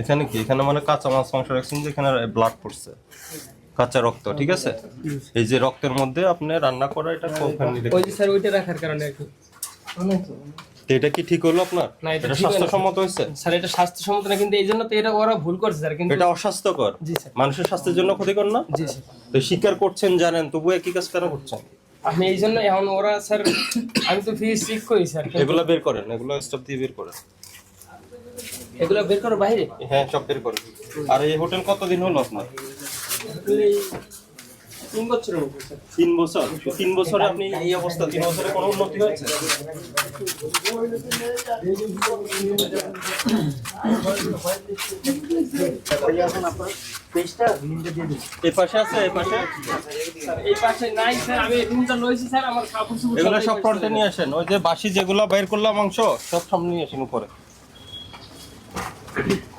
এখানে কি, এখানে মানে কাঁচা মাছ মাংস রাখছেন, যেখানে ব্লাড পড়ছে, কাঁচা রক্ত, ঠিক আছে? এই যে রক্তের মধ্যে আপনি রান্না করা এটা ওখানে ওই যে স্যার ওইটা রাখার কারণে আর কি। তো এটা কি ঠিক হলো আপনার? না, এটা এটা ঠিক হয় না। স্বাস্থ্যসম্মত হয়েছে? স্যার এটা স্বাস্থ্যসম্মত না, কিন্তু এই জন্য তো এটা ওরা ভুল করছে স্যার, কিন্তু এটা অস্বাস্থ্যকর, জি স্যার। মানুষের স্বাস্থ্যের জন্য ক্ষতিকর না? জি স্যার। তো স্বীকার করছেন, জানেন, তবু একই কাজ কেন করছেন? আমি এই জন্য এখন ওরা স্যার, আমি তো ফিস চেক করি স্যার, কিন্তু এগুলো বের করেন, এগুলো স্টপ দিয়ে বের করেন। এগুলো বের করো বাইরে। হ্যাঁ, সব বের করেন। আর এই হোটেল কতদিন হলো আপনার? এই 3 বছরের মতো স্যার। 3 বছর। 3 বছরে আপনি এই অবস্থা, 3 বছরে কোনো উন্নতি হয়েছে? এই পাশে আছে, এই পাশে? স্যার এই পাশে নাই স্যার, আমি রুমটা লইছি স্যার, আমার কাপড় চোপড় এগুলো সব সব ফ্রন্টে নিয়ে আসেন, ওই যে বাসি যেগুলো বের করলাম মাংস, সব সামনে নিয়ে আসেন উপরে।